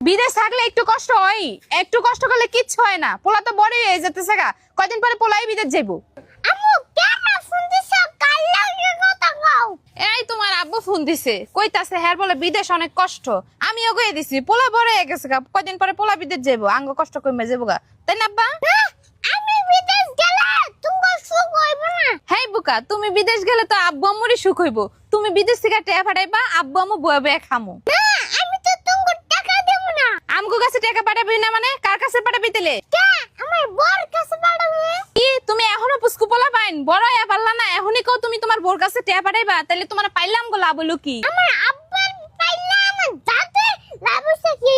বিদেশ থাকলে একটু কষ্ট হয়, একটু কষ্ট করলে কিচ্ছু হয় না। পোলা তো বড়ই হয়ে যেতেছে গা, কয়দিন পরে পোলাই বিদেশ যাইবো। আম্মু কেন ফোন দিছো? কাল লাগে কথা কও। এই তোমার আব্বু ফোন দিছে, কইতাছে হ্যাঁ বলে বিদেশ অনেক কষ্ট। আমিও কই দিছি পোলা বড় হয়ে গেছে গা, কয়দিন পরে পোলা বিদেশ যাইবো, আঙ্গ কষ্ট কমে যাবো গা, তাই না আব্বা? আমি বিদেশ গেলে তুমি সুখ হইব না। হেই বুকা, তুমি বিদেশ গেলে তো আব্বু আম্মুরই সুখ হইব। তুমি বিদেশ থেকে টেয়া পাঠাইবা, আব্বু আম্মু বয়ে বয়ে খামু। না আমি তো তুমি টাকা দেব না। আমগো কাছে টাকা পাঠাবি না মানে কার কাছে পাঠাবি তেলে? কে আমার বর কাছে পাঠাবে? কি তুমি এখনো পুস্কু পোলা পাইন বড় হয়ে পারলা না? এখনই কও তুমি তোমার বোর কাছে টেয়া পাঠাইবা, তাইলে তোমার পাইলাম গো লাভ হলো কি? আমার আব্বার পাইলা আমার দাদে লাভ হইছে কি?